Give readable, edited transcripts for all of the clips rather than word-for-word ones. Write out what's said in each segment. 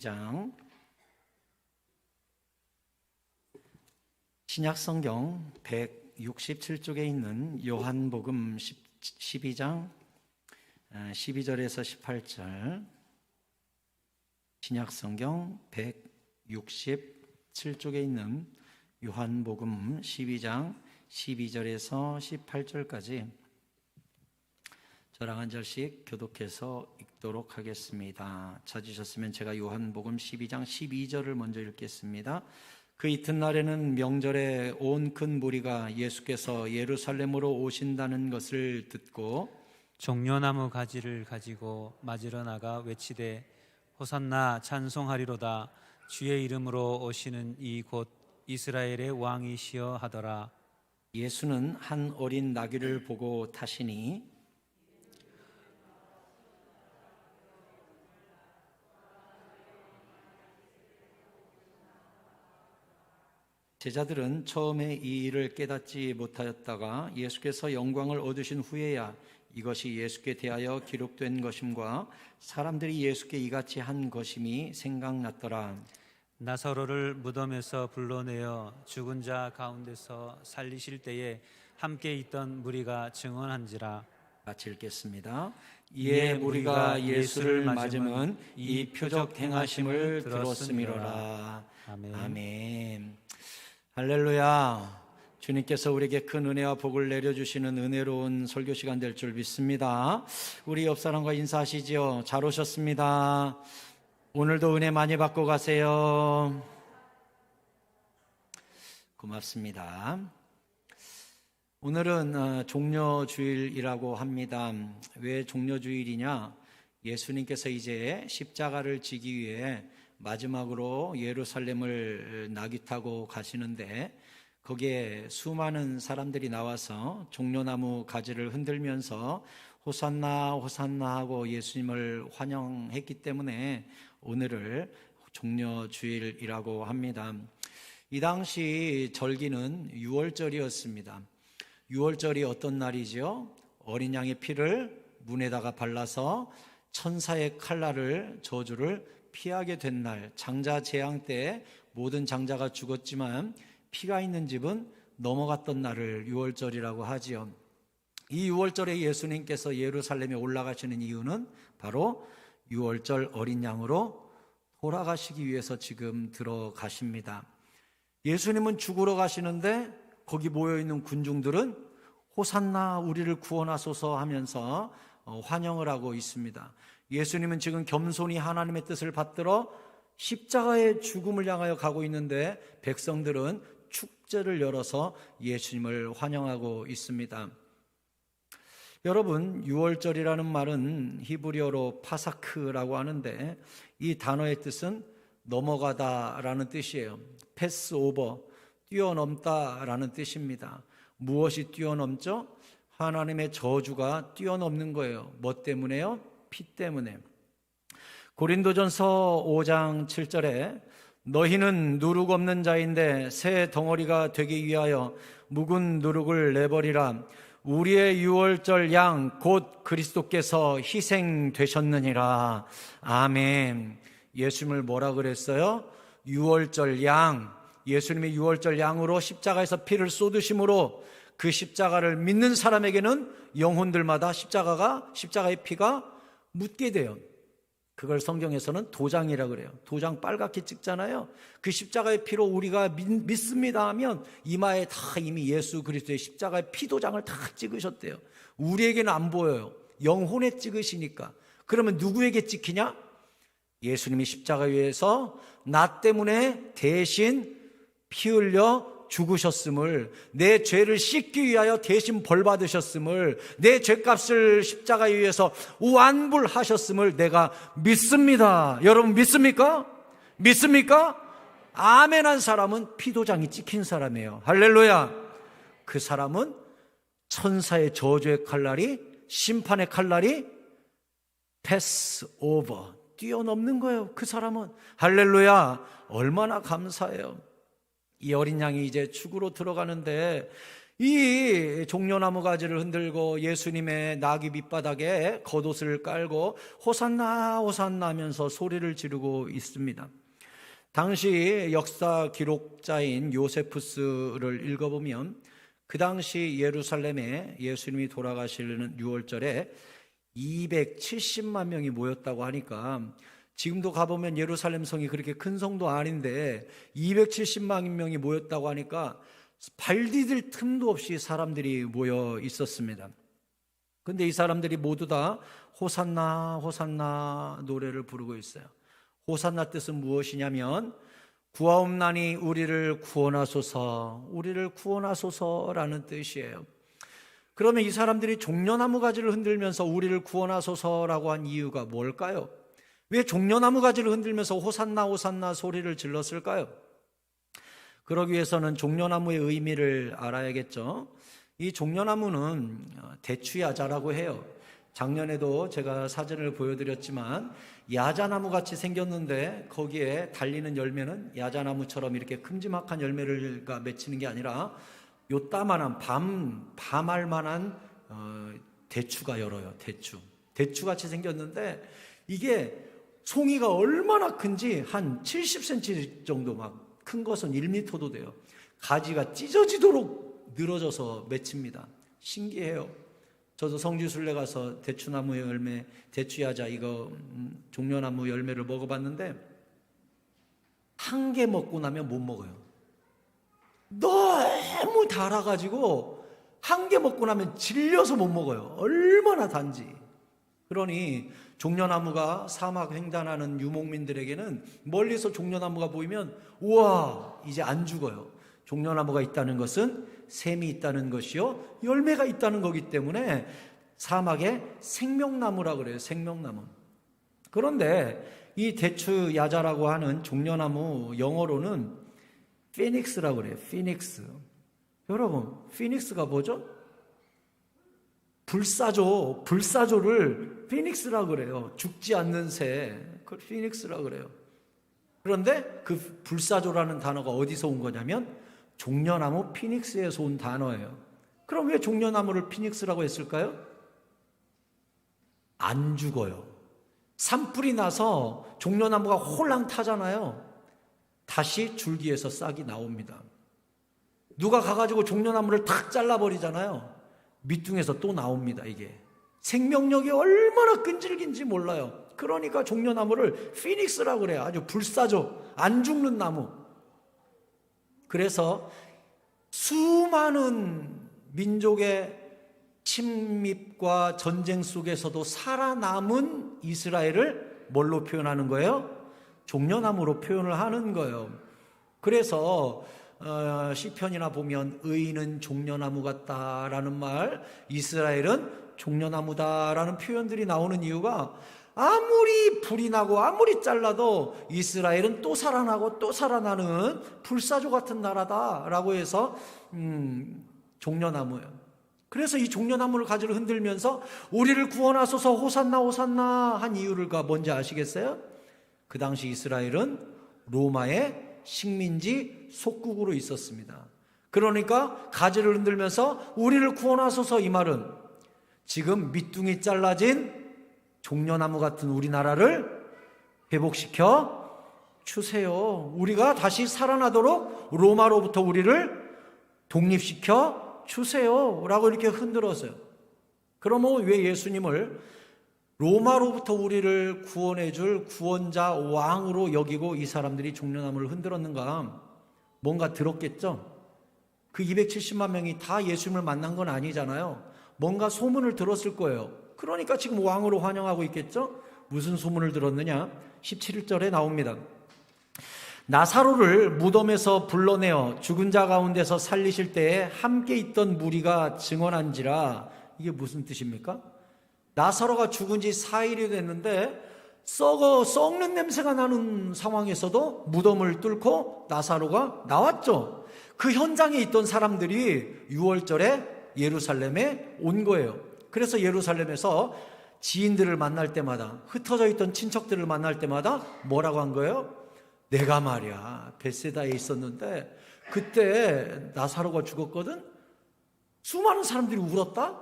장 신약성경 167쪽에 있는 요한복음 12장 12절에서 18절, 신약성경 167쪽에 있는 요한복음 12장 12절에서 18절까지 저랑 한 절씩 교독해서 읽도록 하겠습니다. 찾으셨으면 제가 요한복음 12장 12절을 먼저 읽겠습니다. 그 이튿날에는 명절에 온 큰 무리가 예수께서 예루살렘으로 오신다는 것을 듣고 종려나무 가지를 가지고 맞으러 나가 외치되 호산나 찬송하리로다. 주의 이름으로 오시는 이 곧 이스라엘의 왕이시여 하더라. 예수는 한 어린 나귀를 보고 타시니 제자들은 처음에 이 일을 깨닫지 못하였다가 예수께서 영광을 얻으신 후에야 이것이 예수께 대하여 기록된 것임과 사람들이 예수께 이같이 한 것임이 생각났더라. 나사로를 무덤에서 불러내어 죽은 자 가운데서 살리실 때에 함께 있던 무리가 증언한지라. 같이 읽겠습니다. 이에 무리가 예수를 맞으면 이 표적 행하심을 들었음이로라. 아멘. 할렐루야. 주님께서 우리에게 큰 은혜와 복을 내려주시는 은혜로운 설교 시간 될 줄 믿습니다. 우리 옆 사람과 인사하시지요. 잘 오셨습니다. 오늘도 은혜 많이 받고 가세요. 고맙습니다. 오늘은 종려주일이라고 합니다. 왜 종려주일이냐? 예수님께서 이제 십자가를 지기 위해 마지막으로 예루살렘을 나귀 타고 가시는데 거기에 수많은 사람들이 나와서 종려나무 가지를 흔들면서 호산나 호산나 하고 예수님을 환영했기 때문에 오늘을 종려주일이라고 합니다. 이 당시 절기는 유월절이었습니다. 유월절이 어떤 날이죠? 어린 양의 피를 문에다가 발라서 천사의 칼날을 저주를 피하게 된 날, 장자 재앙 때 모든 장자가 죽었지만 피가 있는 집은 넘어갔던 날을 유월절이라고 하지요. 이 유월절에 예수님께서 예루살렘에 올라가시는 이유는 바로 유월절 어린 양으로 돌아가시기 위해서 지금 들어가십니다. 예수님은 죽으러 가시는데 거기 모여있는 군중들은 호산나 우리를 구원하소서 하면서 환영을 하고 있습니다. 예수님은 지금 겸손히 하나님의 뜻을 받들어 십자가의 죽음을 향하여 가고 있는데 백성들은 축제를 열어서 예수님을 환영하고 있습니다. 여러분, 유월절이라는 말은 히브리어로 파사크라고 하는데 이 단어의 뜻은 넘어가다라는 뜻이에요. 패스오버, 뛰어넘다라는 뜻입니다. 무엇이 뛰어넘죠? 하나님의 저주가 뛰어넘는 거예요. 뭐 때문에요? 피 때문에. 고린도전서 5장 7절에 너희는 누룩 없는 자인데 새 덩어리가 되기 위하여 묵은 누룩을 내버리라. 우리의 유월절 양 곧 그리스도께서 희생되셨느니라. 아멘. 예수님을 뭐라 그랬어요? 유월절 양. 예수님이 유월절 양으로 십자가에서 피를 쏟으심으로 그 십자가를 믿는 사람에게는 영혼들마다 십자가의 피가 묻게 돼요. 그걸 성경에서는 도장이라고 그래요. 도장 빨갛게 찍잖아요. 그 십자가의 피로 우리가 믿습니다 하면 이마에 다 이미 예수 그리스도의 십자가의 피도장을 다 찍으셨대요. 우리에게는 안 보여요. 영혼에 찍으시니까. 그러면 누구에게 찍히냐? 예수님이 십자가 위에서 나 때문에 대신 피 흘려 죽으셨음을, 내 죄를 씻기 위하여 대신 벌 받으셨음을, 내 죄값을 십자가 위에서 완불하셨음을 내가 믿습니다. 여러분 믿습니까? 믿습니까? 아멘한 사람은 피도장이 찍힌 사람이에요. 할렐루야. 그 사람은 천사의 저주의 칼날이, 심판의 칼날이 패스 오버, 뛰어넘는 거예요. 그 사람은. 할렐루야. 얼마나 감사해요. 이 어린 양이 이제 축으로 들어가는데 이 종려나무 가지를 흔들고 예수님의 나귀 밑바닥에 겉옷을 깔고 호산나 호산나 하면서 소리를 지르고 있습니다. 당시 역사 기록자인 요세푸스를 읽어보면 그 당시 예루살렘에 예수님이 돌아가시는 6월절에 270만 명이 모였다고 하니까, 지금도 가보면 예루살렘 성이 그렇게 큰 성도 아닌데 270만 명이 모였다고 하니까 발 디딜 틈도 없이 사람들이 모여 있었습니다. 근데 이 사람들이 모두 다 호산나 호산나 노래를 부르고 있어요. 호산나 뜻은 무엇이냐면 구하옵나니 우리를 구원하소서, 우리를 구원하소서라는 뜻이에요. 그러면 이 사람들이 종려나무 가지를 흔들면서 우리를 구원하소서라고 한 이유가 뭘까요? 왜 종려나무 가지를 흔들면서 호산나 호산나 소리를 질렀을까요? 그러기 위해서는 종려나무의 의미를 알아야겠죠. 이 종려나무는 대추야자라고 해요. 작년에도 제가 사진을 보여드렸지만 야자나무 같이 생겼는데 거기에 달리는 열매는 야자나무처럼 이렇게 큼지막한 열매를 맺히는 게 아니라 요따만한 밤알만한 대추가 열어요. 대추같이 생겼는데 이게 송이가 얼마나 큰지 한 70cm 정도 막 큰 것은 1m도 돼요. 가지가 찢어지도록 늘어져서 맺힙니다. 신기해요. 저도 성지순례 가서 대추나무 열매, 대추야자 이거 종려나무 열매를 먹어봤는데 한 개 먹고 나면 못 먹어요. 너무 달아가지고 한 개 먹고 나면 질려서 못 먹어요. 얼마나 단지. 그러니 종려나무가 사막 횡단하는 유목민들에게는 멀리서 종려나무가 보이면 우와, 이제 안 죽어요. 종려나무가 있다는 것은 샘이 있다는 것이요, 열매가 있다는 거기 때문에 사막에 생명나무라고 그래요. 생명나무. 그런데 이 대추야자라고 하는 종려나무 영어로는 피닉스라고 그래요. 피닉스. 여러분, 피닉스가 뭐죠? 불사조를 피닉스라고 그래요. 죽지 않는 새, 그걸 피닉스라고 그래요. 그런데 그 불사조라는 단어가 어디서 온 거냐면 종려나무 피닉스에서 온 단어예요. 그럼 왜 종려나무를 피닉스라고 했을까요? 안 죽어요. 산불이 나서 종려나무가 홀랑 타잖아요. 다시 줄기에서 싹이 나옵니다. 누가 가가지고 종려나무를 탁 잘라버리잖아요. 밑둥에서 또 나옵니다. 이게 생명력이 얼마나 끈질긴지 몰라요. 그러니까 종려나무를 피닉스라고 그래요. 아주 불사조, 안 죽는 나무. 그래서 수많은 민족의 침입과 전쟁 속에서도 살아남은 이스라엘을 뭘로 표현하는 거예요? 종려나무로 표현을 하는 거예요. 그래서 시편이나 보면 의인은 종려나무 같다라는 말, 이스라엘은 종려나무다라는 표현들이 나오는 이유가 아무리 불이 나고 아무리 잘라도 이스라엘은 또 살아나고 또 살아나는 불사조 같은 나라다라고 해서 종려나무예요. 그래서 이 종려나무를 가지를 흔들면서 우리를 구원하소서 호산나 호산나 한 이유가 뭔지 아시겠어요? 그 당시 이스라엘은 로마의 식민지 속국으로 있었습니다. 그러니까 가지를 흔들면서 우리를 구원하소서, 이 말은 지금 밑둥이 잘라진 종려나무 같은 우리나라를 회복시켜 주세요. 우리가 다시 살아나도록 로마로부터 우리를 독립시켜 주세요 라고 이렇게 흔들었어요. 그러면 왜 예수님을 로마로부터 우리를 구원해 줄 구원자 왕으로 여기고 이 사람들이 종려나무를 흔들었는가? 뭔가 들었겠죠? 그 270만 명이 다 예수님을 만난 건 아니잖아요. 뭔가 소문을 들었을 거예요. 그러니까 지금 왕으로 환영하고 있겠죠? 무슨 소문을 들었느냐? 17절에 나옵니다. 나사로를 무덤에서 불러내어 죽은 자 가운데서 살리실 때에 함께 있던 무리가 증언한지라. 이게 무슨 뜻입니까? 나사로가 죽은 지 4일이 됐는데 썩는 냄새가 나는 상황에서도 무덤을 뚫고 나사로가 나왔죠. 그 현장에 있던 사람들이 6월절에 예루살렘에 온 거예요. 그래서 예루살렘에서 지인들을 만날 때마다, 흩어져 있던 친척들을 만날 때마다 뭐라고 한 거예요? 내가 말이야 베세다에 있었는데 그때 나사로가 죽었거든? 수많은 사람들이 울었다?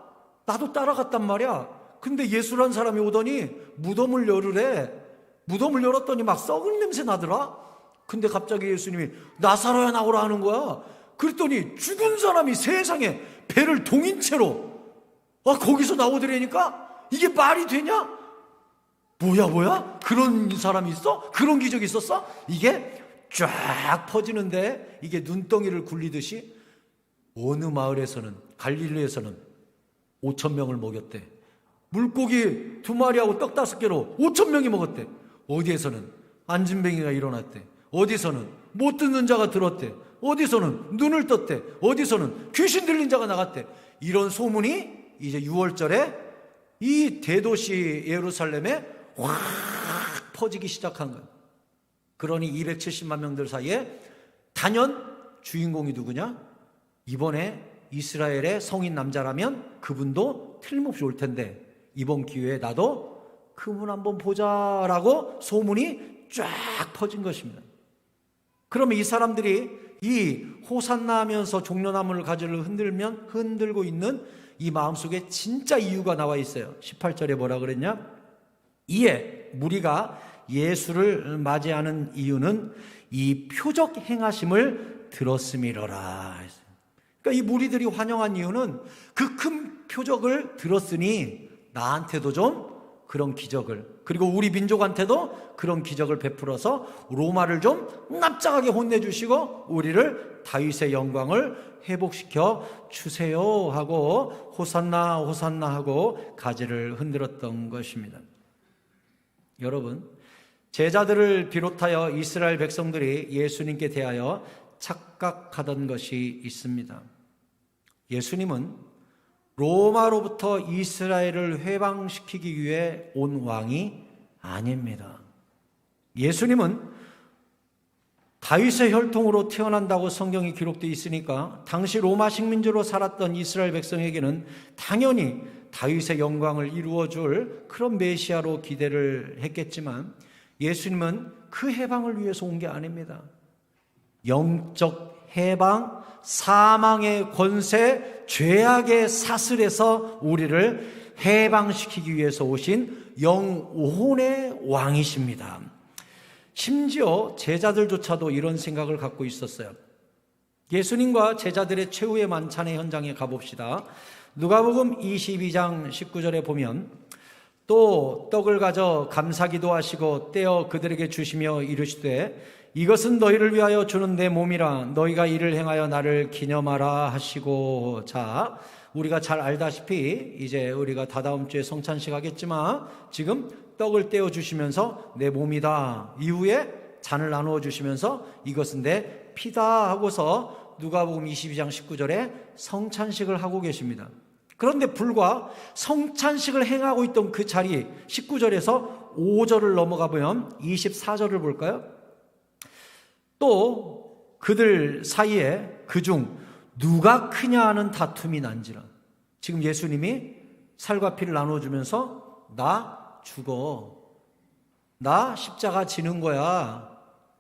나도 따라갔단 말이야. 근데 예수란 사람이 오더니 무덤을 열으래. 무덤을 열었더니 막 썩은 냄새 나더라. 근데 갑자기 예수님이 나사로야 나오라 하는 거야. 그랬더니 죽은 사람이 세상에 배를 동인 채로 거기서 나오더라니까 이게 말이 되냐? 뭐야? 그런 사람이 있어? 그런 기적이 있었어? 이게 쫙 퍼지는데 이게 눈덩이를 굴리듯이 어느 마을에서는 갈릴리에서는 5,000명을 먹였대. 물고기 2마리하고 떡 5개로 5,000명이 먹었대. 어디에서는 안진뱅이가 일어났대. 어디서는 못 듣는 자가 들었대. 어디서는 눈을 떴대. 어디서는 귀신 들린 자가 나갔대. 이런 소문이 이제 6월절에 이 대도시 예루살렘에 확 퍼지기 시작한 거예요. 그러니 270만 명들 사이에 단연 주인공이 누구냐? 이번에 이스라엘의 성인 남자라면 그분도 틀림없이 올 텐데 이번 기회에 나도 그분 한번 보자라고 소문이 쫙 퍼진 것입니다. 그러면 이 사람들이 이 호산나 하면서 종려나무를 가지를 흔들고 있는 이 마음속에 진짜 이유가 나와 있어요. 18절에 뭐라 그랬냐? 이에 무리가 예수를 맞이하는 이유는 이 표적 행하심을 들었음이로라. 그러니까 이 무리들이 환영한 이유는 그 큰 표적을 들었으니 나한테도 좀 그런 기적을, 그리고 우리 민족한테도 그런 기적을 베풀어서 로마를 좀 납작하게 혼내주시고 우리를 다윗의 영광을 회복시켜 주세요 하고 호산나 호산나 하고 가지를 흔들었던 것입니다. 여러분, 제자들을 비롯하여 이스라엘 백성들이 예수님께 대하여 착각하던 것이 있습니다. 예수님은 로마로부터 이스라엘을 해방시키기 위해 온 왕이 아닙니다. 예수님은 다윗의 혈통으로 태어난다고 성경이 기록되어 있으니까 당시 로마 식민지로 살았던 이스라엘 백성에게는 당연히 다윗의 영광을 이루어줄 그런 메시아로 기대를 했겠지만 예수님은 그 해방을 위해서 온 게 아닙니다. 영적 해방, 사망의 권세, 죄악의 사슬에서 우리를 해방시키기 위해서 오신 영혼의 왕이십니다. 심지어 제자들조차도 이런 생각을 갖고 있었어요. 예수님과 제자들의 최후의 만찬의 현장에 가봅시다. 누가복음 22장 19절에 보면 또 떡을 가져 감사기도 하시고 떼어 그들에게 주시며 이르시되 이것은 너희를 위하여 주는 내 몸이라 너희가 이를 행하여 나를 기념하라 하시고. 자, 우리가 잘 알다시피 이제 우리가 다다음 주에 성찬식 하겠지만 지금 떡을 떼어 주시면서 내 몸이다 이후에 잔을 나누어 주시면서 이것은 내 피다 하고서 누가복음 22장 19절에 성찬식을 하고 계십니다. 그런데 불과 성찬식을 행하고 있던 그 자리 19절에서 5절을 넘어가 보면 24절을 볼까요? 또 그들 사이에 그중 누가 크냐 하는 다툼이 난지라. 지금 예수님이 살과 피를 나눠주면서 나 죽어, 나 십자가 지는 거야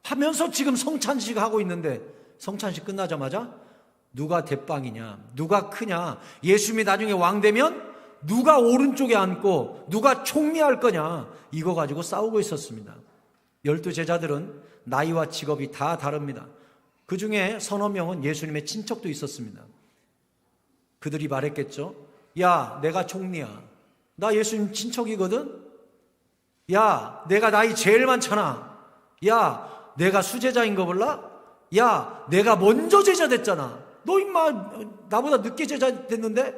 하면서 지금 성찬식 하고 있는데 성찬식 끝나자마자 누가 대빵이냐, 누가 크냐, 예수님이 나중에 왕 되면 누가 오른쪽에 앉고 누가 총리할 거냐, 이거 가지고 싸우고 있었습니다. 12 제자들은 나이와 직업이 다 다릅니다. 그 중에 서너 명은 예수님의 친척도 있었습니다. 그들이 말했겠죠. 야, 내가 총리야. 나 예수님 친척이거든. 야, 내가 나이 제일 많잖아. 야, 내가 수제자인 거 몰라? 야, 내가 먼저 제자 됐잖아. 너 임마 나보다 늦게 제자 됐는데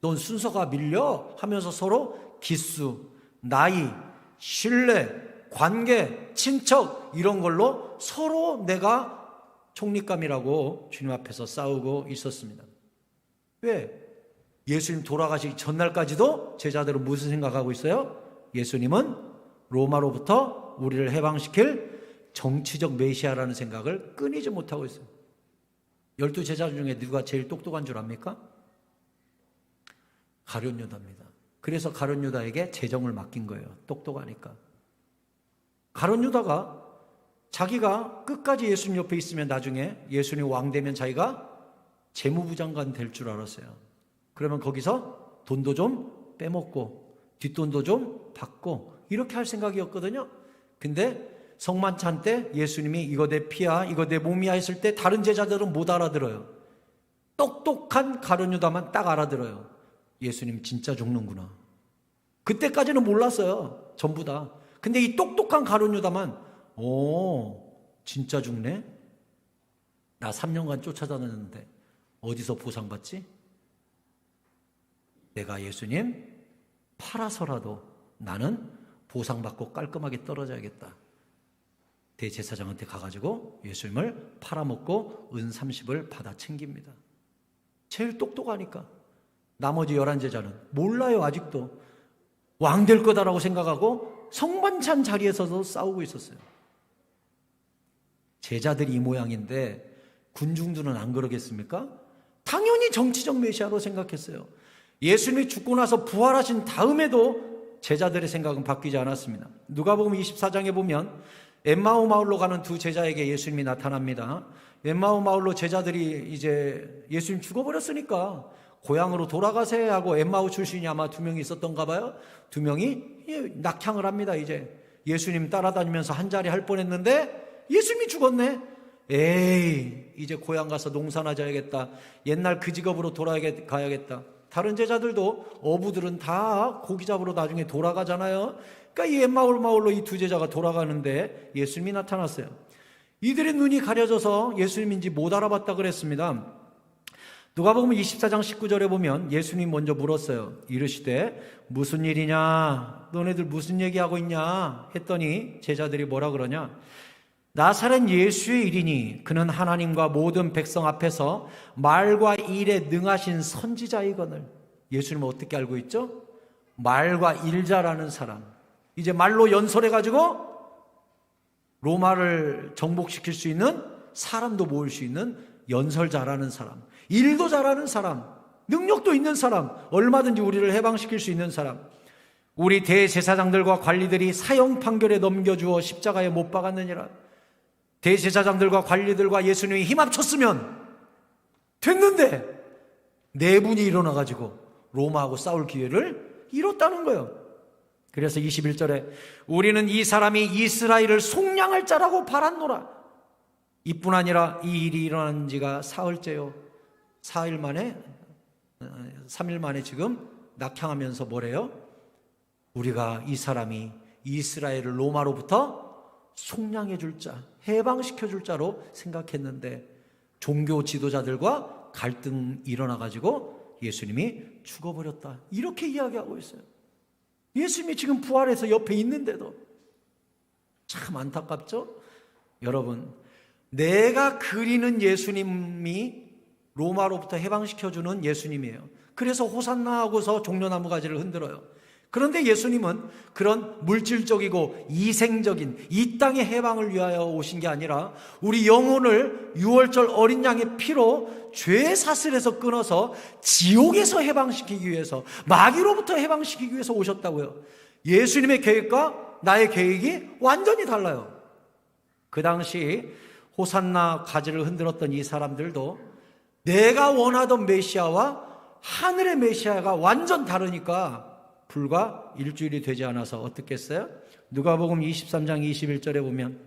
넌 순서가 밀려 하면서 서로 기수, 나이, 신뢰, 관계, 친척 이런 걸로 서로 내가 총리감이라고 주님 앞에서 싸우고 있었습니다. 왜? 예수님 돌아가시기 전날까지도 제자들은 무슨 생각하고 있어요? 예수님은 로마로부터 우리를 해방시킬 정치적 메시아라는 생각을 끊이지 못하고 있어요. 12 제자 중에 누가 제일 똑똑한 줄 압니까? 가룟 유다입니다. 그래서 가룟 유다에게 재정을 맡긴 거예요. 똑똑하니까. 가룟 유다가 자기가 끝까지 예수님 옆에 있으면 나중에 예수님 왕 되면 자기가 재무부장관 될 줄 알았어요. 그러면 거기서 돈도 좀 빼먹고 뒷돈도 좀 받고 이렇게 할 생각이었거든요. 근데 성만찬 때 예수님이 이거 내 피야, 이거 내 몸이야 했을 때 다른 제자들은 못 알아들어요. 똑똑한 가룟 유다만 딱 알아들어요. 예수님 진짜 죽는구나. 그때까지는 몰랐어요. 전부 다. 근데 이 똑똑한 가룟 유다만 진짜 죽네? 나 3년간 쫓아다녔는데 어디서 보상받지? 내가 예수님 팔아서라도 나는 보상받고 깔끔하게 떨어져야겠다. 대제사장한테 가가지고 예수님을 팔아먹고 은 30을 받아 챙깁니다. 제일 똑똑하니까. 나머지 11제자는 몰라요. 아직도 왕 될 거다라고 생각하고 성만찬 자리에서도 싸우고 있었어요. 제자들이 이 모양인데 군중들은 안 그러겠습니까? 당연히 정치적 메시아로 생각했어요. 예수님이 죽고 나서 부활하신 다음에도 제자들의 생각은 바뀌지 않았습니다. 누가복음 24장에 보면 엠마오 마을로 가는 두 제자에게 예수님이 나타납니다. 엠마오 마을로 제자들이 이제 예수님 죽어버렸으니까 고향으로 돌아가세 하고 엠마오 출신이 아마 2명이 있었던가 봐요. 2명이 낙향을 합니다. 이제 예수님 따라다니면서 한 자리 할 뻔했는데 예수님이 죽었네. 에이, 이제 고향 가서 농사나 져야겠다. 옛날 그 직업으로 돌아가야겠다. 다른 제자들도 어부들은 다 고기 잡으러 나중에 돌아가잖아요. 그러니까 이 엠마오 마을로 이 두 제자가 돌아가는데 예수님이 나타났어요. 이들의 눈이 가려져서 예수님인지 못 알아봤다 그랬습니다. 누가복음 24장 19절에 보면 예수님 먼저 물었어요. 이르시되 무슨 일이냐? 너네들 무슨 얘기하고 있냐? 했더니 제자들이 뭐라 그러냐? 나사렛 예수의 일이니 그는 하나님과 모든 백성 앞에서 말과 일에 능하신 선지자이거늘. 예수님은 어떻게 알고 있죠? 말과 일 잘하는 사람. 이제 말로 연설해가지고 로마를 정복시킬 수 있는, 사람도 모을 수 있는 연설 잘하는 사람, 일도 잘하는 사람, 능력도 있는 사람, 얼마든지 우리를 해방시킬 수 있는 사람. 우리 대제사장들과 관리들이 사형 판결에 넘겨주어 십자가에 못 박았느니라. 대제사장들과 관리들과 예수님이 힘 합쳤으면 됐는데 네 분이 일어나가지고 로마하고 싸울 기회를 잃었다는 거예요. 그래서 21절에 우리는 이 사람이 이스라엘을 속량할 자라고 바랐노라. 이뿐 아니라 이 일이 일어난 지가 사흘째요. 3일 만에 지금 낙향하면서 뭐래요? 우리가 이 사람이 이스라엘을 로마로부터 속량해 줄 자, 해방시켜 줄 자로 생각했는데 종교 지도자들과 갈등이 일어나가지고 예수님이 죽어버렸다. 이렇게 이야기하고 있어요. 예수님이 지금 부활해서 옆에 있는데도. 참 안타깝죠? 여러분, 내가 그리는 예수님이 로마로부터 해방시켜주는 예수님이에요. 그래서 호산나 하고서 종려나무 가지를 흔들어요. 그런데 예수님은 그런 물질적이고 이생적인 이 땅의 해방을 위하여 오신 게 아니라 우리 영혼을 유월절 어린 양의 피로 죄의 사슬에서 끊어서 지옥에서 해방시키기 위해서, 마귀로부터 해방시키기 위해서 오셨다고요. 예수님의 계획과 나의 계획이 완전히 달라요. 그 당시 호산나 가지를 흔들었던 이 사람들도 내가 원하던 메시아와 하늘의 메시아가 완전 다르니까 불과 일주일이 되지 않아서 어떻게 했어요? 누가복음 23장 21절에 보면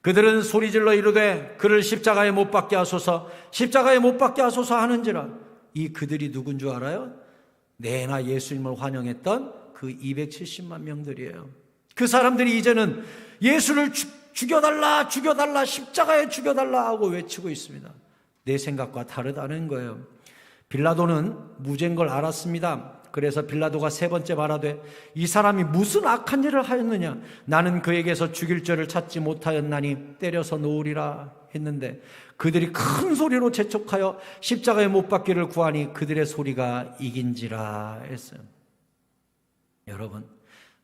그들은 소리질러 이르되 그를 십자가에 못 박게 하소서, 십자가에 못 박게 하소서 하는지라. 이 그들이 누군 줄 알아요? 내나 예수님을 환영했던 그 270만 명들이에요. 그 사람들이 이제는 예수를 죽여달라, 죽여달라, 십자가에 죽여달라 하고 외치고 있습니다. 내 생각과 다르다는 거예요. 빌라도는 무죄인 걸 알았습니다. 그래서 빌라도가 3번째 말하되 이 사람이 무슨 악한 일을 하였느냐? 나는 그에게서 죽일 죄를 찾지 못하였나니 때려서 놓으리라 했는데 그들이 큰 소리로 재촉하여 십자가에 못 박기를 구하니 그들의 소리가 이긴지라 했어요. 여러분,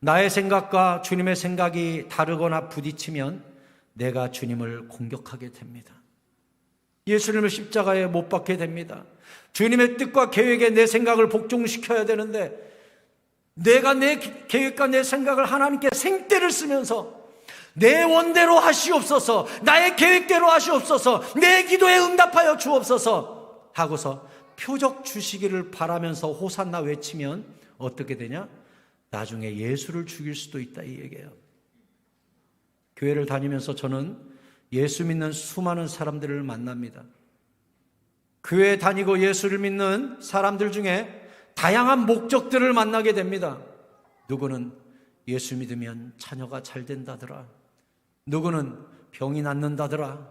나의 생각과 주님의 생각이 다르거나 부딪히면 내가 주님을 공격하게 됩니다. 예수님을 십자가에 못 박게 됩니다. 주님의 뜻과 계획에 내 생각을 복종시켜야 되는데 내가 내 계획과 내 생각을 하나님께 생떼를 쓰면서 내 원대로 하시옵소서, 나의 계획대로 하시옵소서, 내 기도에 응답하여 주옵소서 하고서 표적 주시기를 바라면서 호산나 외치면 어떻게 되냐? 나중에 예수를 죽일 수도 있다, 이 얘기예요. 교회를 다니면서 저는 예수 믿는 수많은 사람들을 만납니다. 교회 다니고 예수를 믿는 사람들 중에 다양한 목적들을 만나게 됩니다. 누구는 예수 믿으면 자녀가 잘 된다더라, 누구는 병이 낫는다더라,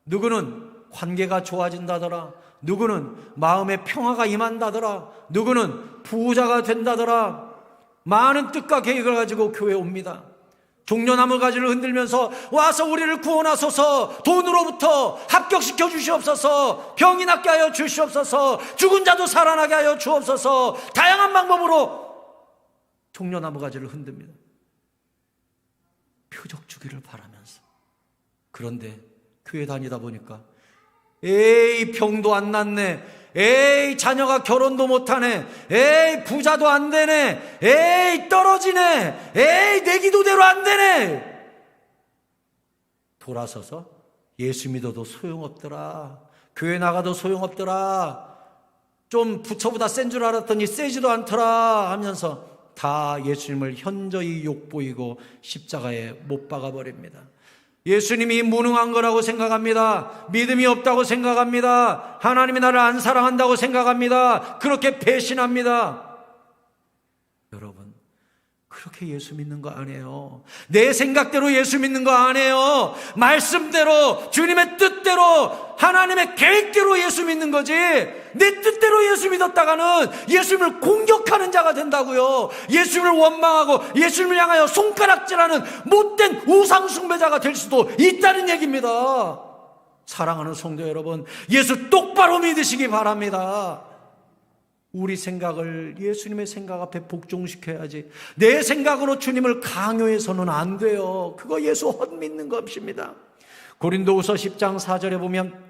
누구는 관계가 좋아진다더라, 누구는 마음의 평화가 임한다더라, 누구는 부자가 된다더라. 많은 뜻과 계획을 가지고 교회에 옵니다. 종려나무 가지를 흔들면서 와서 우리를 구원하소서, 돈으로부터 합격시켜 주시옵소서, 병이 낫게 하여 주시옵소서, 죽은 자도 살아나게 하여 주옵소서, 다양한 방법으로 종려나무 가지를 흔듭니다. 표적 주기를 바라면서. 그런데 교회 다니다 보니까 에이 병도 안 낫네, 에이 자녀가 결혼도 못하네, 에이 부자도 안 되네, 에이 떨어지네, 에이 내 기도대로 안 되네. 돌아서서 예수 믿어도 소용없더라, 교회 나가도 소용없더라, 좀 부처보다 센 줄 알았더니 세지도 않더라 하면서 다 예수님을 현저히 욕보이고 십자가에 못 박아버립니다. 예수님이 무능한 거라고 생각합니다. 믿음이 없다고 생각합니다. 하나님이 나를 안 사랑한다고 생각합니다. 그렇게 배신합니다. 여러분, 그렇게 예수 믿는 거 아니에요. 내 생각대로 예수 믿는 거 아니에요. 말씀대로, 주님의 뜻대로, 하나님의 계획대로 예수 믿는 거지, 내 뜻대로 예수 믿었다가는 예수님을 공격하는 자가 된다고요. 예수님을 원망하고 예수님을 향하여 손가락질하는 못된 우상숭배자가 될 수도 있다는 얘기입니다. 사랑하는 성도 여러분, 예수 똑바로 믿으시기 바랍니다. 우리 생각을 예수님의 생각 앞에 복종시켜야지, 내 생각으로 주님을 강요해서는 안 돼요. 그거 예수 헛믿는 것입니다. 고린도후서 10장 4절에 보면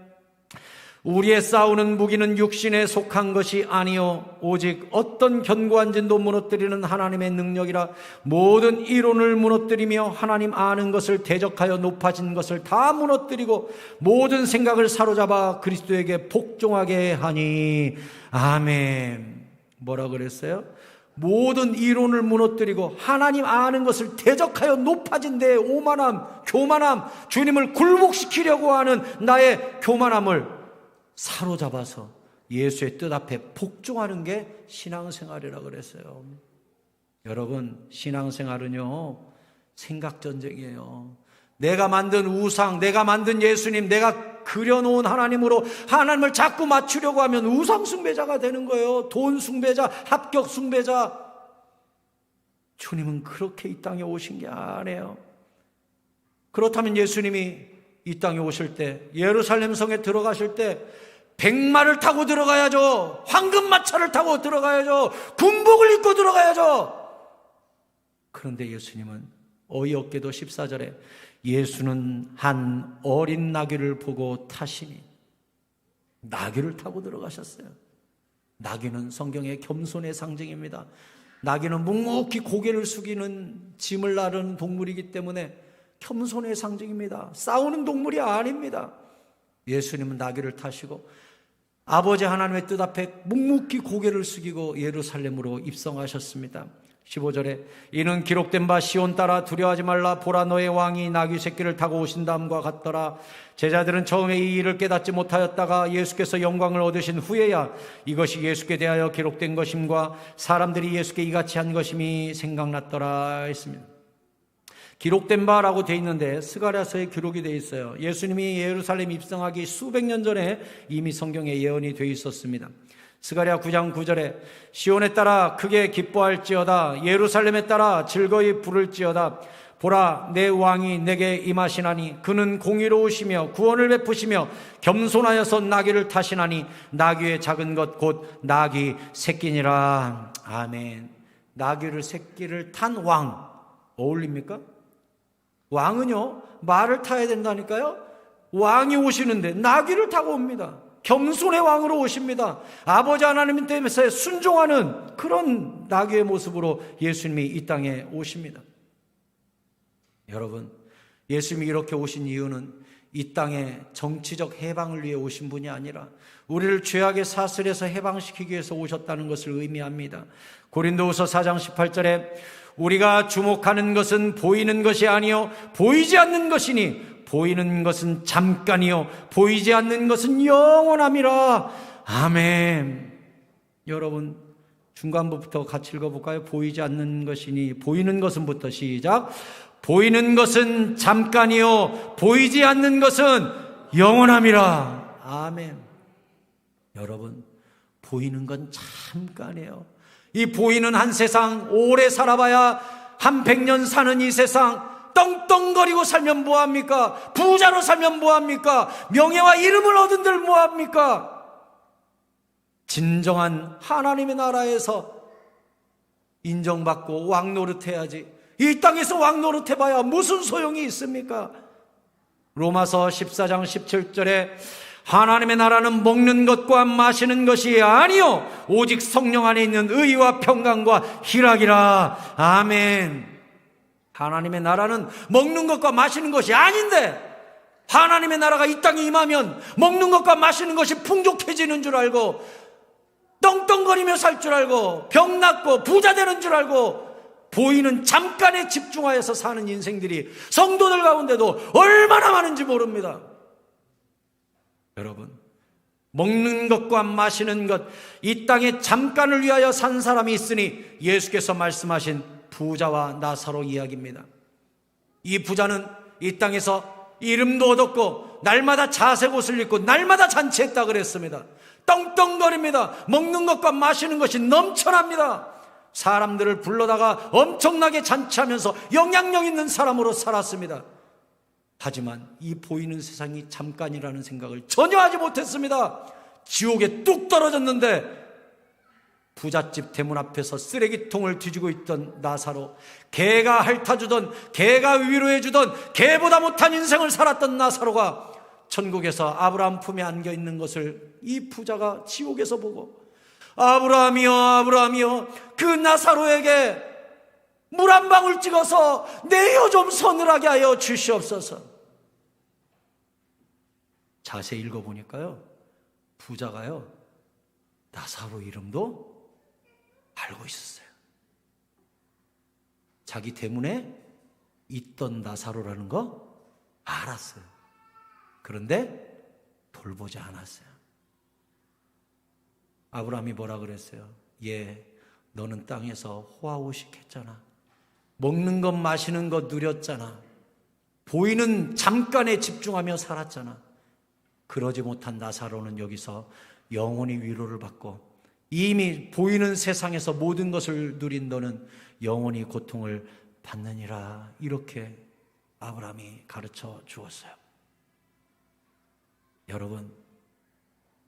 우리의 싸우는 무기는 육신에 속한 것이 아니요 오직 어떤 견고한 진도 무너뜨리는 하나님의 능력이라. 모든 이론을 무너뜨리며 하나님 아는 것을 대적하여 높아진 것을 다 무너뜨리고 모든 생각을 사로잡아 그리스도에게 복종하게 하니. 아멘. 뭐라 그랬어요? 모든 이론을 무너뜨리고 하나님 아는 것을 대적하여 높아진 내 오만함, 교만함, 주님을 굴복시키려고 하는 나의 교만함을 사로잡아서 예수의 뜻 앞에 복종하는 게 신앙생활이라고 그랬어요. 여러분, 신앙생활은요, 생각전쟁이에요. 내가 만든 우상, 내가 만든 예수님, 내가 그려놓은 하나님으로 하나님을 자꾸 맞추려고 하면 우상숭배자가 되는 거예요. 돈숭배자, 합격숭배자. 주님은 그렇게 이 땅에 오신 게 아니에요. 그렇다면 예수님이 이 땅에 오실 때, 예루살렘 성에 들어가실 때 백마를 타고 들어가야죠. 황금마차를 타고 들어가야죠. 군복을 입고 들어가야죠. 그런데 예수님은 어이없게도 14절에 예수는 한 어린 나귀를 보고 타시니, 나귀를 타고 들어가셨어요. 나귀는 성경의 겸손의 상징입니다. 나귀는 묵묵히 고개를 숙이는 짐을 나르는 동물이기 때문에 겸손의 상징입니다. 싸우는 동물이 아닙니다. 예수님은 나귀를 타시고 아버지 하나님의 뜻 앞에 묵묵히 고개를 숙이고 예루살렘으로 입성하셨습니다. 15절에 이는 기록된 바 시온 따라 두려워하지 말라. 보라, 너의 왕이 나귀 새끼를 타고 오신다함과 같더라. 제자들은 처음에 이 일을 깨닫지 못하였다가 예수께서 영광을 얻으신 후에야 이것이 예수께 대하여 기록된 것임과 사람들이 예수께 이같이 한 것임이 생각났더라 했습니다. 기록된 바라고 돼 있는데 스가랴서에 기록이 돼 있어요. 예수님이 예루살렘 입성하기 수백 년 전에 이미 성경에 예언이 돼 있었습니다. 스가랴 9장 9절에 시온에 따라 크게 기뻐할지어다, 예루살렘에 따라 즐거이 부를지어다. 보라, 내 왕이 내게 임하시나니 그는 공의로우시며 구원을 베푸시며 겸손하여서 나귀를 타시나니 나귀의 작은 것 곧 나귀 새끼니라. 아멘. 나귀를 새끼를 탄 왕 어울립니까? 왕은요, 말을 타야 된다니까요. 왕이 오시는데 나귀를 타고 옵니다. 겸손의 왕으로 오십니다. 아버지 하나님 때문에 순종하는 그런 나귀의 모습으로 예수님이 이 땅에 오십니다. 여러분, 예수님이 이렇게 오신 이유는 이 땅에 정치적 해방을 위해 오신 분이 아니라 우리를 죄악의 사슬에서 해방시키기 위해서 오셨다는 것을 의미합니다. 고린도후서 4장 18절에 우리가 주목하는 것은 보이는 것이 아니요 보이지 않는 것이니 보이는 것은 잠깐이요 보이지 않는 것은 영원함이라. 아멘. 여러분, 중간부부터 같이 읽어볼까요? 보이지 않는 것이니 보이는 것은부터 시작. 보이는 것은 잠깐이요 보이지 않는 것은 영원함이라. 아멘. 여러분, 보이는 건 잠깐이에요. 이 보이는 한 세상, 오래 살아봐야 한 100년 사는 이 세상, 떵떵거리고 살면 뭐합니까? 부자로 살면 뭐합니까? 명예와 이름을 얻은들 뭐합니까? 진정한 하나님의 나라에서 인정받고 왕노릇해야지. 이 땅에서 왕노릇해봐야 무슨 소용이 있습니까? 로마서 14장 17절에 하나님의 나라는 먹는 것과 마시는 것이 아니요 오직 성령 안에 있는 의와 평강과 희락이라. 아멘. 하나님의 나라는 먹는 것과 마시는 것이 아닌데 하나님의 나라가 이 땅에 임하면 먹는 것과 마시는 것이 풍족해지는 줄 알고 떵떵거리며 살 줄 알고 병 낫고 부자 되는 줄 알고 보이는 잠깐에 집중하여서 사는 인생들이 성도들 가운데도 얼마나 많은지 모릅니다. 여러분, 먹는 것과 마시는 것, 이 땅에 잠깐을 위하여 산 사람이 있으니 예수께서 말씀하신 부자와 나사로 이야기입니다. 이 부자는 이 땅에서 이름도 얻었고 날마다 자색 옷을 입고 날마다 잔치했다 그랬습니다. 떵떵거립니다. 먹는 것과 마시는 것이 넘쳐납니다. 사람들을 불러다가 엄청나게 잔치하면서 영향력 있는 사람으로 살았습니다. 하지만 이 보이는 세상이 잠깐이라는 생각을 전혀 하지 못했습니다. 지옥에 뚝 떨어졌는데 부잣집 대문 앞에서 쓰레기통을 뒤지고 있던 나사로, 개가 핥아주던, 개가 위로해주던, 개보다 못한 인생을 살았던 나사로가 천국에서 아브라함 품에 안겨있는 것을 이 부자가 지옥에서 보고 아브라함이여 아브라함이여 그 나사로에게 물 한 방울 찍어서 내 혀 좀 서늘하게 하여 주시옵소서. 자세히 읽어보니까요, 부자가요 나사로 이름도 알고 있었어요. 자기 대문에 있던 나사로라는 거 알았어요. 그런데 돌보지 않았어요. 아브라함이 뭐라 그랬어요? 너는 땅에서 호화호식했잖아. 먹는 것 마시는 것 누렸잖아. 보이는 잠깐에 집중하며 살았잖아. 그러지 못한 나사로는 여기서 영원히 위로를 받고 이미 보이는 세상에서 모든 것을 누린 너는 영원히 고통을 받느니라. 이렇게 아브라함이 가르쳐 주었어요. 여러분,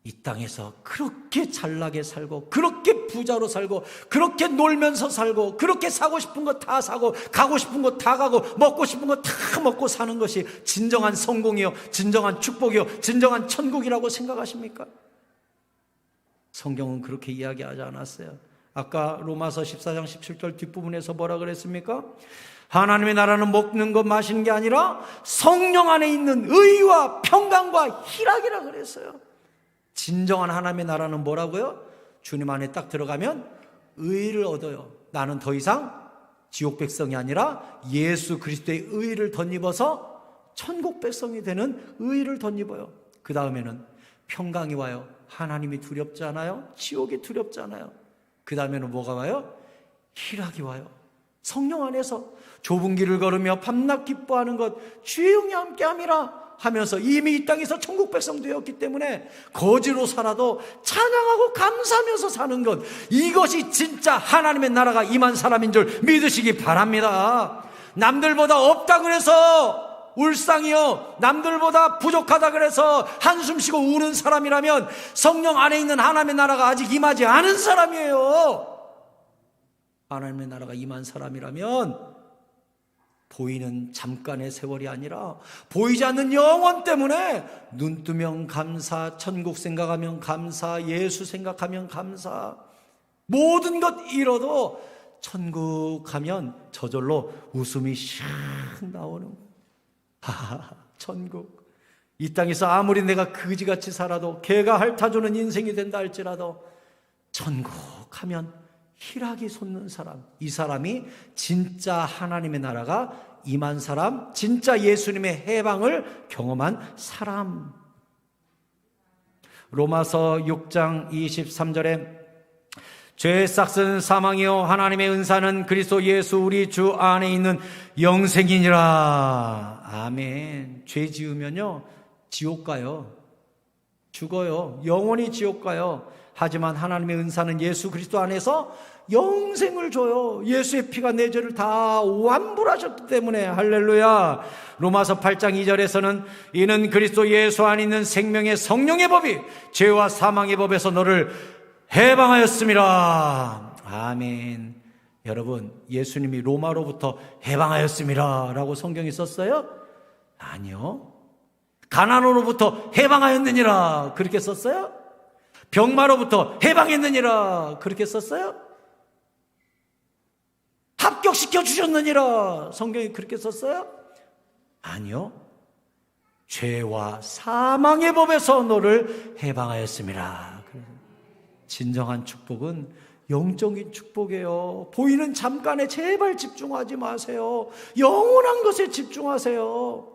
이 땅에서 그렇게 잘나게 살고 그렇게 부자로 살고 그렇게 놀면서 살고 그렇게 사고 싶은 거 다 사고 가고 싶은 거 다 가고 먹고 싶은 거 다 먹고 사는 것이 진정한 성공이요, 진정한 축복이요, 진정한 천국이라고 생각하십니까? 성경은 그렇게 이야기하지 않았어요. 아까 로마서 14장 17절 뒷부분에서 뭐라 그랬습니까? 하나님의 나라는 먹는 것 마시는 게 아니라 성령 안에 있는 의와 평강과 희락이라 그랬어요. 진정한 하나님의 나라는 뭐라고요? 주님 안에 딱 들어가면 의를 얻어요. 나는 더 이상 지옥 백성이 아니라 예수 그리스도의 의를 덧입어서 천국 백성이 되는 의를 덧입어요. 그 다음에는 평강이 와요. 하나님이 두렵지 않아요? 지옥이 두렵지 않아요? 그 다음에는 뭐가 와요? 희락이 와요. 성령 안에서 좁은 길을 걸으며 밤낮 기뻐하는 것 주의 영이 함께함이라 하면서 이미 이 땅에서 천국 백성 되었기 때문에 거지로 살아도 찬양하고 감사하면서 사는 것, 이것이 진짜 하나님의 나라가 임한 사람인 줄 믿으시기 바랍니다. 남들보다 없다 그래서 울상이요, 남들보다 부족하다 그래서 한숨 쉬고 우는 사람이라면 성령 안에 있는 하나님의 나라가 아직 임하지 않은 사람이에요. 하나님의 나라가 임한 사람이라면 보이는 잠깐의 세월이 아니라 보이지 않는 영원 때문에 눈 뜨면 감사, 천국 생각하면 감사, 예수 생각하면 감사, 모든 것 잃어도 천국 가면 저절로 웃음이 샥 나오는. 천국. 이 땅에서 아무리 내가 그지같이 살아도, 개가 핥아주는 인생이 된다 할지라도, 천국 하면 희락이 솟는 사람, 이 사람이 진짜 하나님의 나라가 임한 사람, 진짜 예수님의 해방을 경험한 사람. 로마서 6장 23절에 죄의 싹은 사망이요 하나님의 은사는 그리스도 예수 우리 주 안에 있는 영생이니라. 아멘. 죄 지으면요 지옥 가요. 죽어요. 영원히 지옥 가요. 하지만 하나님의 은사는 예수 그리스도 안에서 영생을 줘요. 예수의 피가 내 죄를 다 완불하셨기 때문에. 할렐루야. 로마서 8장 2절에서는 이는 그리스도 예수 안에 있는 생명의 성령의 법이 죄와 사망의 법에서 너를 해방하였습니다. 아멘. 여러분, 예수님이 로마로부터 해방하였습니다 라고 성경이 썼어요? 아니요. 가난으로부터 해방하였느니라 그렇게 썼어요? 병마로부터 해방했느니라 그렇게 썼어요? 합격시켜 주셨느니라 성경이 그렇게 썼어요? 아니요. 죄와 사망의 법에서 너를 해방하였습니다. 진정한 축복은 영적인 축복이에요. 보이는 잠깐에 제발 집중하지 마세요. 영원한 것에 집중하세요.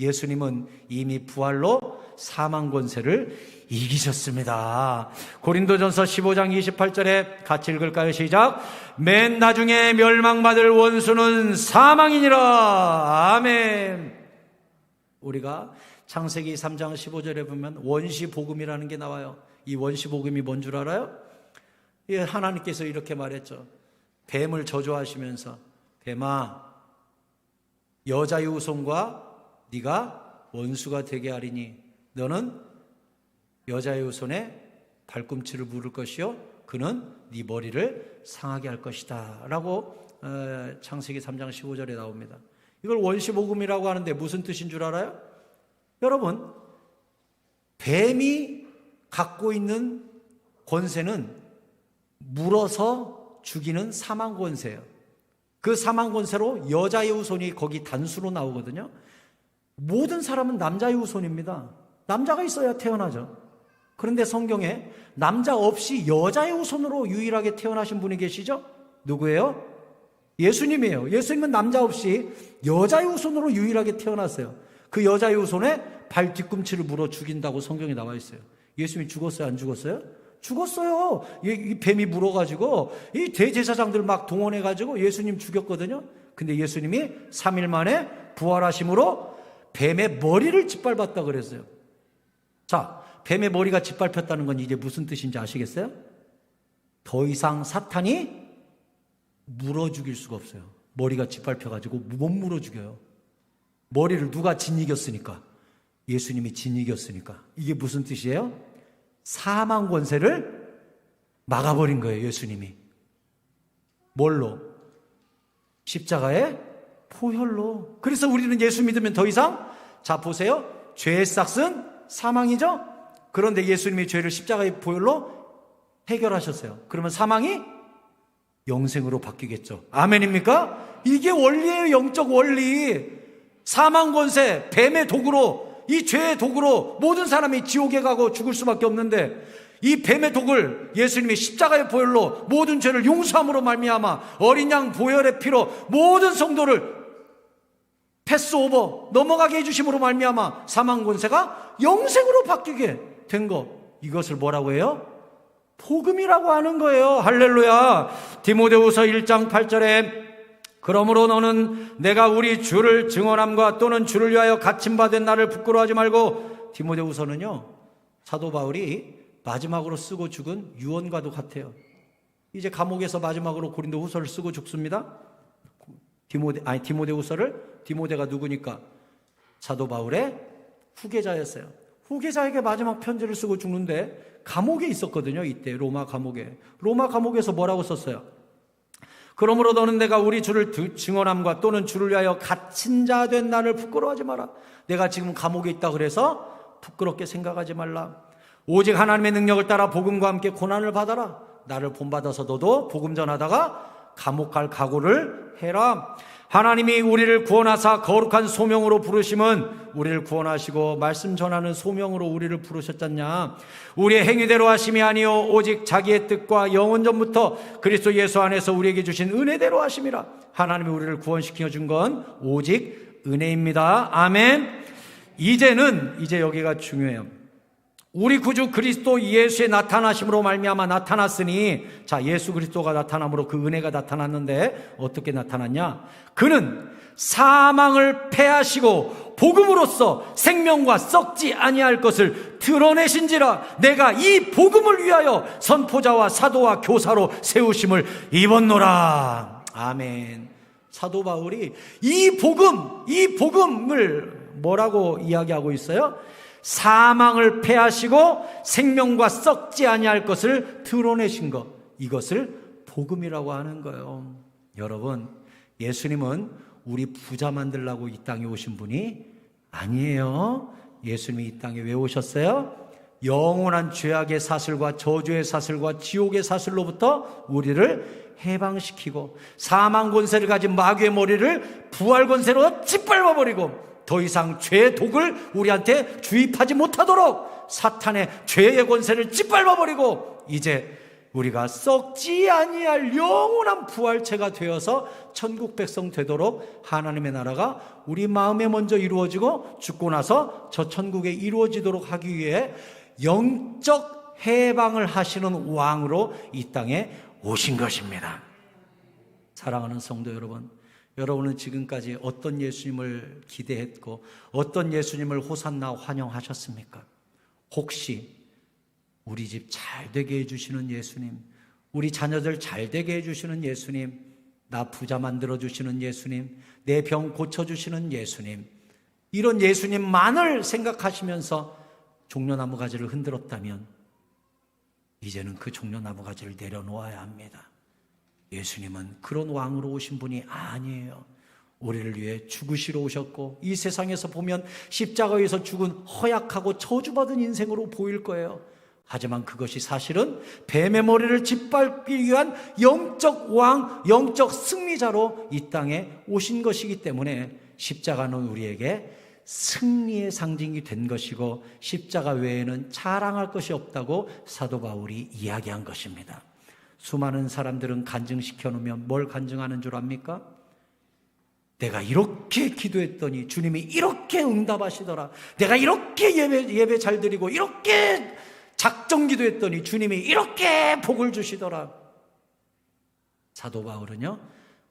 예수님은 이미 부활로 사망 권세를 이기셨습니다. 고린도전서 15장 28절에 같이 읽을까요? 시작. 맨 나중에 멸망받을 원수는 사망이니라. 아멘. 우리가 창세기 3장 15절에 보면 원시복음이라는 게 나와요. 이 원시복음이 뭔 줄 알아요? 예, 하나님께서 이렇게 말했죠. 뱀을 저주하시면서 뱀아, 여자의 후손과 네가 원수가 되게 하리니 너는 여자의 후손의 발꿈치를 물을 것이요 그는 네 머리를 상하게 할 것이다 라고 창세기 3장 15절에 나옵니다. 이걸 원시복음이라고 하는데 무슨 뜻인 줄 알아요? 여러분, 뱀이 갖고 있는 권세는 물어서 죽이는 사망 권세예요. 그 사망 권세로 여자의 후손이 거기 단수로 나오거든요. 모든 사람은 남자의 후손입니다. 남자가 있어야 태어나죠. 그런데 성경에 남자 없이 여자의 후손으로 유일하게 태어나신 분이 계시죠? 누구예요? 예수님이에요. 예수님은 남자 없이 여자의 후손으로 유일하게 태어났어요. 그 여자의 후손의 발 뒤꿈치를 물어 죽인다고 성경에 나와 있어요. 예수님이 죽었어요? 안 죽었어요? 죽었어요. 이 뱀이 물어가지고 이 대제사장들 막 동원해가지고 예수님 죽였거든요. 근데 예수님이 3일 만에 부활하심으로 뱀의 머리를 짓밟았다 그랬어요. 자, 뱀의 머리가 짓밟혔다는 건 이제 무슨 뜻인지 아시겠어요? 더 이상 사탄이 물어 죽일 수가 없어요. 머리가 짓밟혀가지고 못 물어 죽여요. 머리를 누가 짓이겼으니까? 예수님이 짓이겼으니까. 이게 무슨 뜻이에요? 사망 권세를 막아버린 거예요, 예수님이. 뭘로? 십자가의 포혈로. 그래서 우리는 예수 믿으면 더 이상, 자 보세요, 죄의 싹은 사망이죠? 그런데 예수님이 죄를 십자가의 포혈로 해결하셨어요. 그러면 사망이 영생으로 바뀌겠죠. 아멘입니까? 이게 원리예요. 영적 원리. 사망 권세, 뱀의 도구로, 이 죄의 도구로 모든 사람이 지옥에 가고 죽을 수밖에 없는데, 이 뱀의 독을 예수님이 십자가의 보혈로 모든 죄를 용서함으로 말미암아 어린 양 보혈의 피로 모든 성도를 패스오버 넘어가게 해주심으로 말미암아 사망 권세가 영생으로 바뀌게 된 거, 이것을 뭐라고 해요? 복음이라고 하는 거예요. 할렐루야. 디모데후서 1장 8절에 그러므로 너는 내가 우리 주를 증언함과 또는 주를 위하여 갇힘받은 나를 부끄러워하지 말고. 디모데후서는요, 사도 바울이 마지막으로 쓰고 죽은 유언과도 같아요. 이제 감옥에서 마지막으로 고린도후서를 쓰고 죽습니다. 디모데후서를, 디모데가 누구니까? 사도 바울의 후계자였어요. 후계자에게 마지막 편지를 쓰고 죽는데 감옥에 있었거든요. 이때 로마 감옥에. 로마 감옥에서 뭐라고 썼어요? 그러므로 너는 내가 우리 주를 증언함과 또는 주를 위하여 갇힌 자 된 나를 부끄러워하지 마라. 내가 지금 감옥에 있다 그래서 부끄럽게 생각하지 말라. 오직 하나님의 능력을 따라 복음과 함께 고난을 받아라. 나를 본받아서 너도 복음 전하다가 감옥 갈 각오를 해라. 하나님이 우리를 구원하사 거룩한 소명으로 부르심은 우리를 구원하시고 말씀 전하는 소명으로 우리를 부르셨잖냐. 우리의 행위대로 하심이 아니요 오직 자기의 뜻과 영원 전부터 그리스도 예수 안에서 우리에게 주신 은혜대로 하심이라. 하나님이 우리를 구원시켜 준 건 오직 은혜입니다. 아멘. 이제 여기가 중요해요. 우리 구주 그리스도 예수의 나타나심으로 말미암아 나타났으니, 자, 예수 그리스도가 나타남으로 그 은혜가 나타났는데 어떻게 나타났냐? 그는 사망을 패하시고 복음으로써 생명과 썩지 아니할 것을 드러내신지라. 내가 이 복음을 위하여 선포자와 사도와 교사로 세우심을 입었노라. 아멘. 사도 바울이 이 복음을 뭐라고 이야기하고 있어요? 사망을 패하시고 생명과 썩지 아니할 것을 드러내신 것, 이것을 복음이라고 하는 거예요. 여러분, 예수님은 우리 부자 만들라고 이 땅에 오신 분이 아니에요. 예수님이 이 땅에 왜 오셨어요? 영원한 죄악의 사슬과 저주의 사슬과 지옥의 사슬로부터 우리를 해방시키고 사망 권세를 가진 마귀의 머리를 부활 권세로 짓밟아버리고 더 이상 죄의 독을 우리한테 주입하지 못하도록 사탄의 죄의 권세를 짓밟아버리고 이제 우리가 썩지 아니할 영원한 부활체가 되어서 천국 백성 되도록 하나님의 나라가 우리 마음에 먼저 이루어지고 죽고 나서 저 천국에 이루어지도록 하기 위해 영적 해방을 하시는 왕으로 이 땅에 오신 것입니다. 사랑하는 성도 여러분, 여러분은 지금까지 어떤 예수님을 기대했고 어떤 예수님을 호산나 환영하셨습니까? 혹시 우리 집 잘 되게 해주시는 예수님, 우리 자녀들 잘 되게 해주시는 예수님, 나 부자 만들어주시는 예수님, 내 병 고쳐주시는 예수님, 이런 예수님만을 생각하시면서 종려나무 가지를 흔들었다면 이제는 그 종려나무 가지를 내려놓아야 합니다. 예수님은 그런 왕으로 오신 분이 아니에요. 우리를 위해 죽으시러 오셨고 이 세상에서 보면 십자가에서 죽은 허약하고 저주받은 인생으로 보일 거예요. 하지만 그것이 사실은 뱀의 머리를 짓밟기 위한 영적 왕, 영적 승리자로 이 땅에 오신 것이기 때문에 십자가는 우리에게 승리의 상징이 된 것이고 십자가 외에는 자랑할 것이 없다고 사도 바울이 이야기한 것입니다. 수많은 사람들은 간증시켜 놓으면 뭘 간증하는 줄 압니까? 내가 이렇게 기도했더니 주님이 이렇게 응답하시더라. 내가 이렇게 예배 잘 드리고 이렇게 작정 기도했더니 주님이 이렇게 복을 주시더라. 사도 바울은요,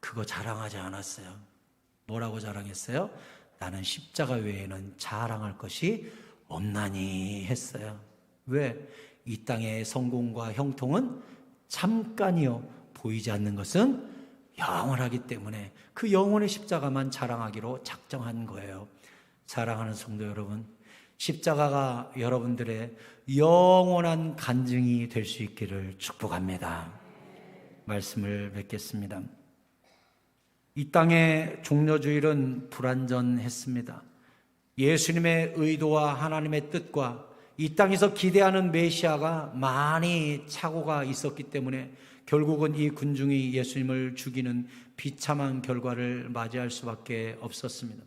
그거 자랑하지 않았어요. 뭐라고 자랑했어요? 나는 십자가 외에는 자랑할 것이 없나니 했어요. 왜? 이 땅의 성공과 형통은 잠깐이요, 보이지 않는 것은 영원하기 때문에 그 영원의 십자가만 자랑하기로 작정한 거예요. 사랑하는 성도 여러분, 십자가가 여러분들의 영원한 간증이 될 수 있기를 축복합니다. 말씀을 맺겠습니다. 이 땅의 종려주일은 불완전했습니다. 예수님의 의도와 하나님의 뜻과 이 땅에서 기대하는 메시아가 많이 착오가 있었기 때문에 결국은 이 군중이 예수님을 죽이는 비참한 결과를 맞이할 수밖에 없었습니다.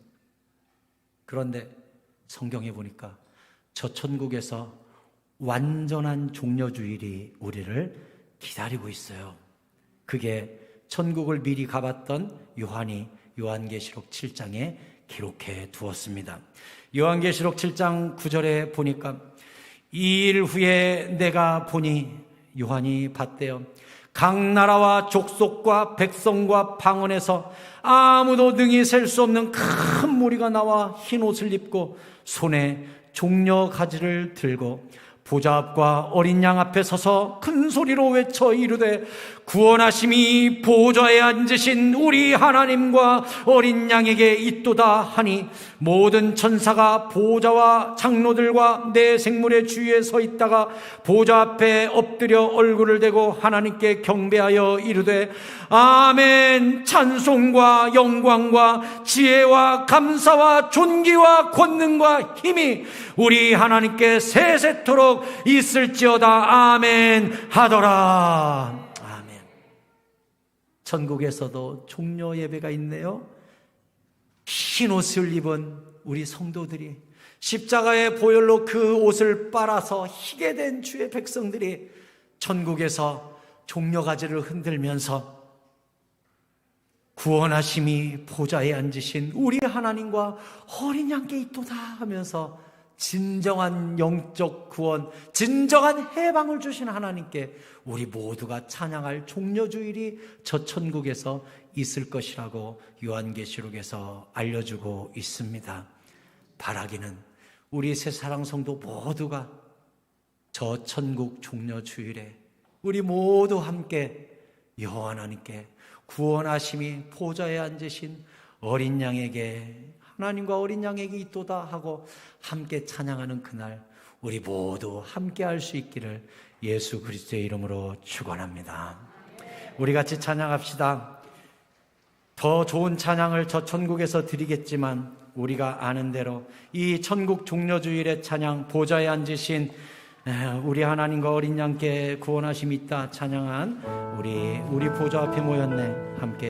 그런데 성경에 보니까 저 천국에서 완전한 종려주일이 우리를 기다리고 있어요. 그게 천국을 미리 가봤던 요한이 요한계시록 7장에 기록해 두었습니다. 요한계시록 7장 9절에 보니까 이 일 후에 내가 보니, 요한이 봤대요, 각 나라와 족속과 백성과 방언에서 아무도 능히 셀 수 없는 큰 무리가 나와 흰 옷을 입고 손에 종려 가지를 들고 보좌 앞과 어린 양 앞에 서서 큰 소리로 외쳐 이르되 구원하심이 보좌에 앉으신 우리 하나님과 어린 양에게 있도다 하니 모든 천사가 보좌와 장로들과 내 생물의 주위에 서 있다가 보좌 앞에 엎드려 얼굴을 대고 하나님께 경배하여 이르되 아멘. 찬송과 영광과 지혜와 감사와 존귀와 권능과 힘이 우리 하나님께 세세토록 있을지어다. 아멘 하더라. 아멘. 천국에서도 종려 예배가 있네요. 흰 옷을 입은 우리 성도들이, 십자가의 보혈로 그 옷을 빨아서 희게 된 주의 백성들이 천국에서 종려가지를 흔들면서 구원하심이 보좌에 앉으신 우리 하나님과 어린 양께 있도다 하면서 진정한 영적 구원, 진정한 해방을 주신 하나님께 우리 모두가 찬양할 종려주일이 저 천국에서 있을 것이라고 요한계시록에서 알려주고 있습니다. 바라기는 우리 새사랑 성도 모두가 저 천국 종려주일에 우리 모두 함께 여호와 하나님께 구원하심이 보좌에 앉으신 어린 양에게, 하나님과 어린 양에게 있도다 하고 함께 찬양하는 그날 우리 모두 함께 할 수 있기를 예수 그리스도의 이름으로 축원합니다. 우리 같이 찬양합시다. 더 좋은 찬양을 저 천국에서 드리겠지만 우리가 아는 대로 이 천국 종려주일의 찬양, 보좌에 앉으신 우리 하나님과 어린 양께 구원하심이 있다 찬양한 우리 보좌 앞에 모였네. 함께